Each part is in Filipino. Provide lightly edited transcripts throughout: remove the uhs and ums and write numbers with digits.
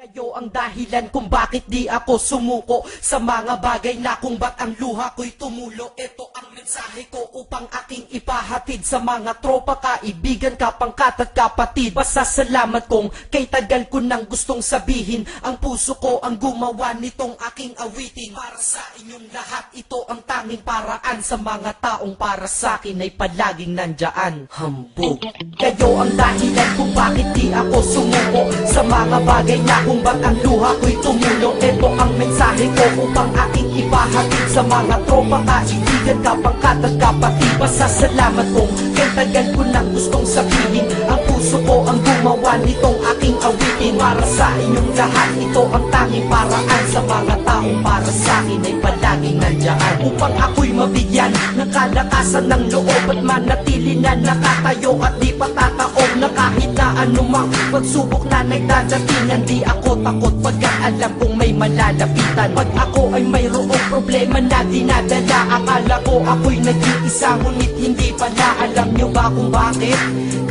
Kayo ang dahilan kung bakit di ako sumuko sa mga bagay na kung ba't ang luha ko'y tumulo. Ito ang mensahe ko upang aking ipahatid sa mga tropa, kaibigan, kapangkat at kapatid. Pasasalamat kong kay tagal ko nang gustong sabihin, ang puso ko ang gumawa nitong aking awitin. Para sa inyong lahat, ito ang tanging paraan sa mga taong para sa akin ay palaging nandyan. Hambog. Kayo ang dahilan kung bakit di ako sumuko sa mga bagay na kung ba't ang luha ko'y tumulo. Ito ang mensahe ko upang aking ipahatid sa mga tropa, kaibigan, kapangkat at kapatid. Pasasalamat kong kay tagal ko nang gustong sabihin, ang puso ko ang gumawa nitong aking awitin. Para sa inyong lahat, ito ang tanging paraan sa mga taong para sa akin ay palaging nandyan. Upang ako'y mabigyan ng kalakasan ng loob at manatili na nakatayo at di patataob na kahit na anumang pagsubok na nagdadatingan. Di ako takot pagkat alam kong may malalapitan. Pag ako ay mayroong problema na dinadala, akala ko ako'y nag-iisa, ngunit hindi pala. Alam nyo ba kung bakit?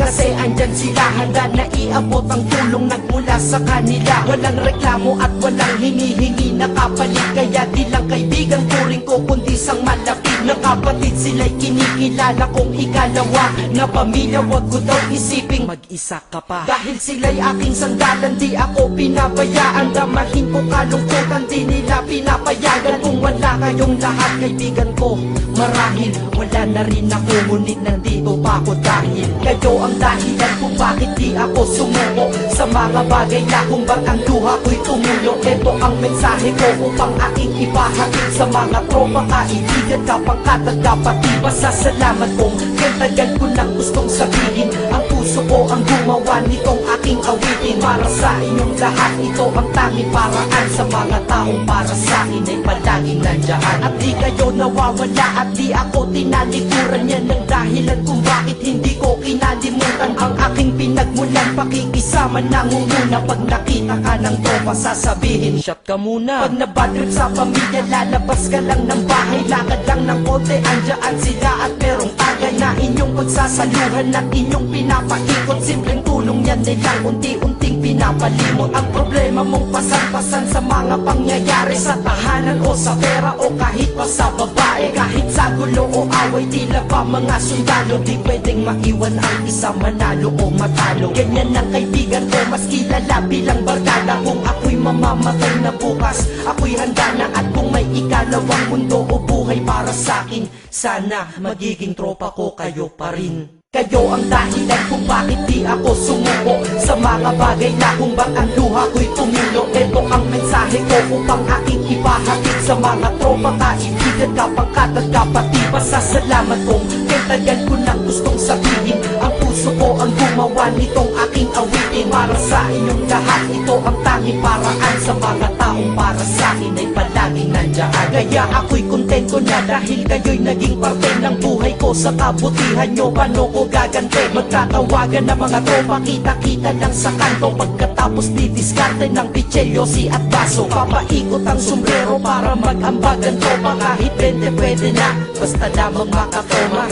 Kasi andyan sila, handa na iabot ang tulong nagmula sa kanila. Walang reklamo at walang hinihingi na kapalit, kaya di lang kaibigan turing ko kundi sang malapit na kapatid. Sila'y kinikilala kong ikalawa na pamilya. Wag ko daw isiping mag-isa ka pa, dahil sila'y aking sandalan. Di ako pinabayaan, damahin ko kalungkutan, di nila pinapayagan. Kung wala kayong lahat kaibigan ko, marahil wala na rin ako, ngunit nandito pa ako dahil kayo ang dahilan kung bakit di ako sumuko sa mga bagay na kung ba't ang luha ko'y tumulo. Ito ang mensahe ko upang aking ipahatid sa mga tropa, kaibigan, kapangkat at kapatid. Pasasalamat kong kay tagal ko nang gustong sabihin, ang puso ko ang gumawa nitong aking awitin. Para sa inyong lahat, ito ang tanging paraan sa mga taong para sa akin ay palaging nandyan. At di kayo nawawala at di ako tinalikuran, yan ang dahilan kung bakit hindi ko kinalimutan ang aking pinagmulan. Pakikisama nangunguna, pag nakita ka ng tropa sasabihin shot ka muna. Pag nabadrip sa pamilya, lalabas ka lang ng bahay, lakad lang ng konti, andyan sila at merong tagay na inyong pagsasaluhan at inyong pinapaikot. Simpleng tulong yan nilang unti-unting pinapalimot ang problema mong pasan-pasan sa mga pangyayari sa tahanan o sa pera o kahit pa sa babae. Kahit sa gulo o away, tila pa mga sundalo, di pwedeng maiwan ang isa manalo o matalo. Ganyan ang kaibigan ko, mas kilala bilang barkada. Kung ako'y mamamatay na bukas, ako'y handa na. At kung may ikalawang mundo o buhay para sa'kin, sana magiging tropa ko kayo pa rin. Kayo ang dahilan kung bakit di ako sumuko sa mga bagay na kung ba't ang luha ko'y tumulo. Ito ang mensahe ko upang aking ipahatid sa mga tropa, kaibigan, kapangkat at kapatid. Pasasalamat kong kay tagal ko nang gustong sabihin, ang puso ko ang gumawa nitong aking awitin. Para sa inyong lahat, ito ang tanging paraan sa mga taong para sa akin ay palaging nandyan. Kaya ako'y kontento na dahil kayo'y naging parte ng buhay ko. Sa kabutihan nyo, paano ko gagante? Magtatawagan ng mga tropa, kita-kita lang sa kanto. Pagkatapos didiskarte ng pichelyosi at baso, papaikot ang sombrero para mag-ambag ang tropa. Kahit 20 pwede na, basta lamang makatoma.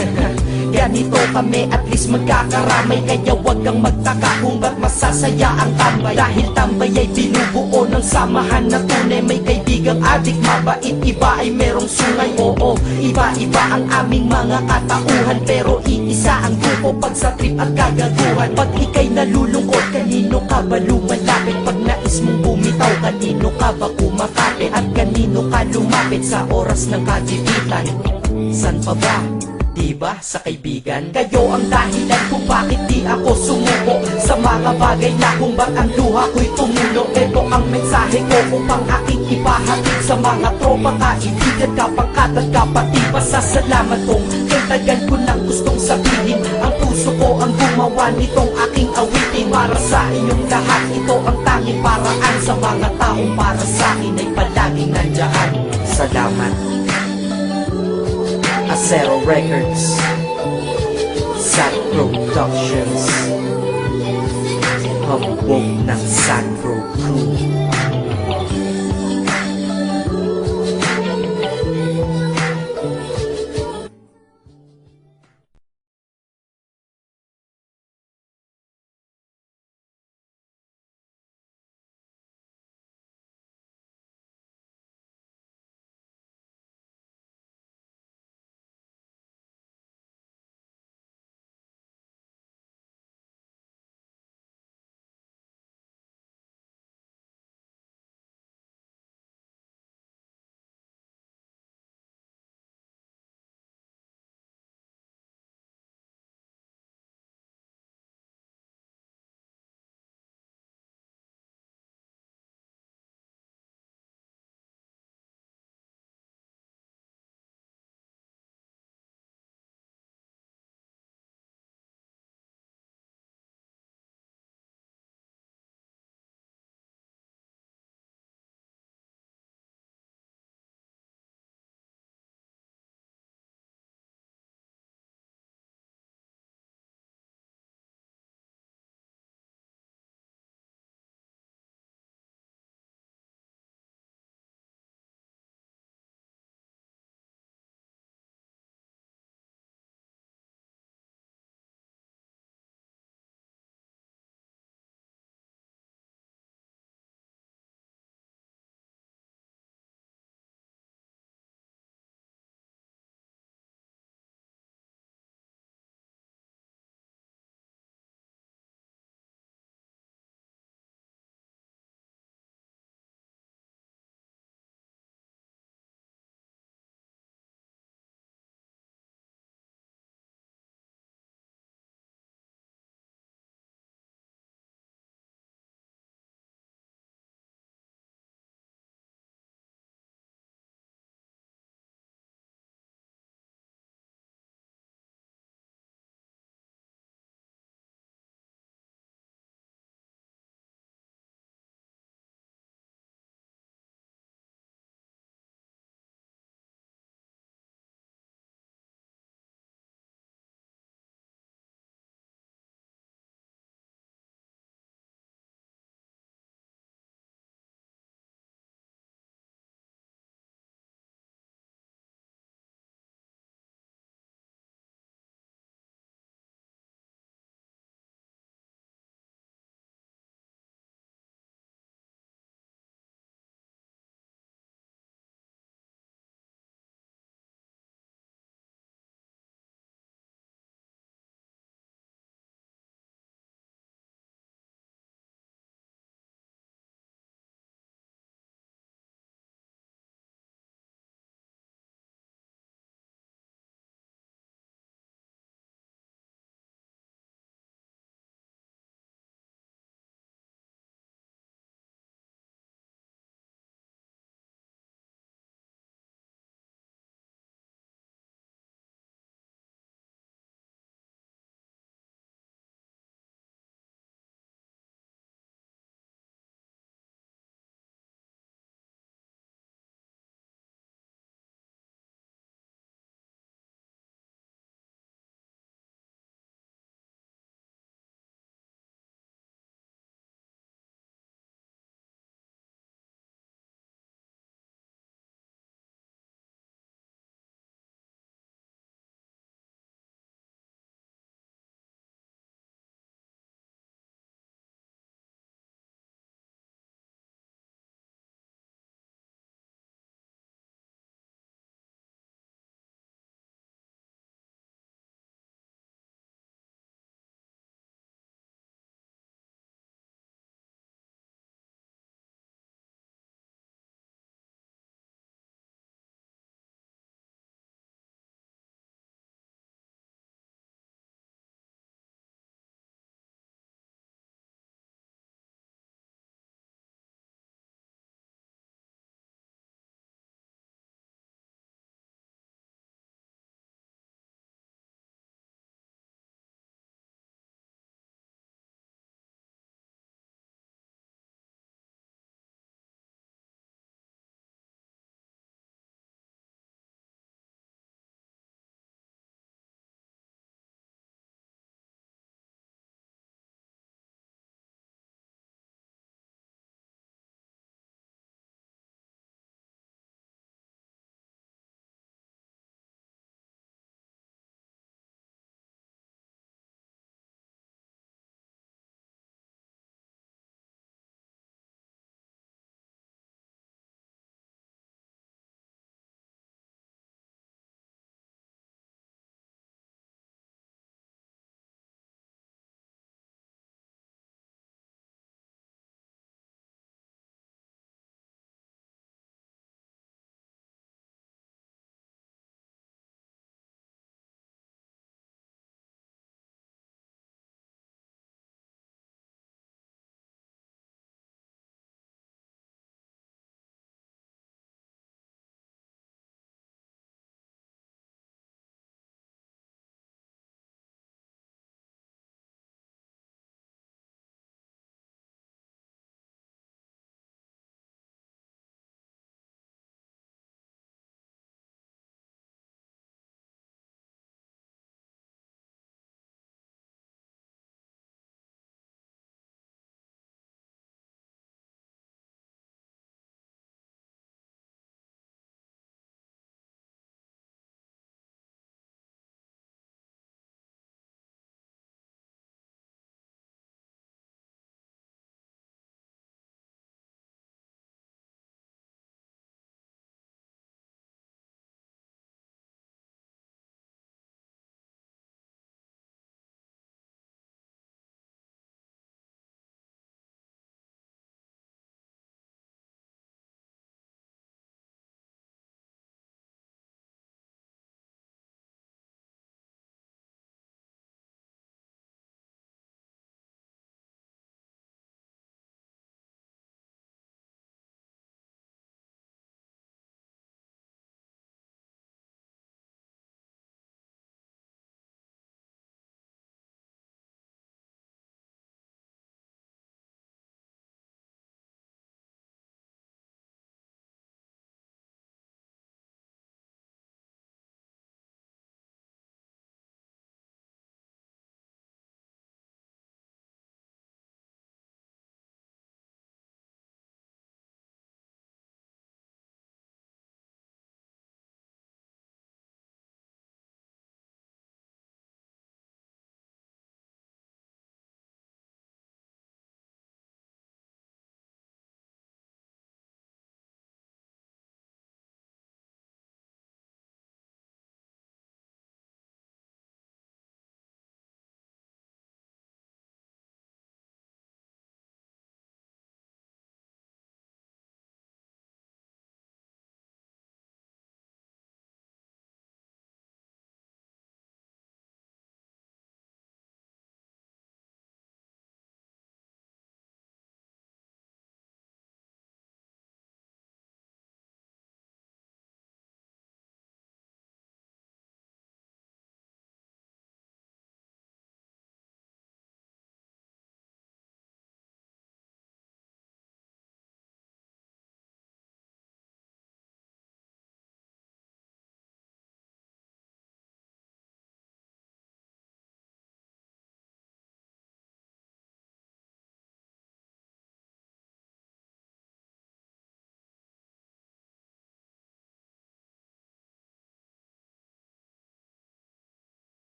Ganito kami, at least magkakaramay. Kaya wag kang magtaka kung ba't masasaya ang tambay, dahil tambay ay binubuo ng samahan na tunay. May kaibigang adik, mabait, iba ay merong sungay. Oo, iba-iba ang aming mga katauhan, pero iisa ang grupo pag sa trip at kagaguhan. Pag ika'y nalulungkot, kanino ka ba lumalapit? Pag nais mong bumitaw, kanino ka ba kumakapit? At kanino ka lumapit sa oras ng kagipitan? San pa ba? Diba sa kaibigan? Kayo ang dahilan kung bakit di ako sumuko sa mga bagay na kung ba't ang luha ko'y tumulo. Ito ang mensahe ko upang aking ipahatid sa mga tropa, kaibigan, kapangkat at kapatid. Pasasalamat kong kay tagal ko nang gustong sabihin, ang puso ko ang gumawa nitong aking awitin. Para sa inyong lahat, ito ang tanging paraan sa mga taong para sa akin ay palaging nandyan. Salamat. Acero Records, Sad Productions, hambog ng Sad Pro Crew.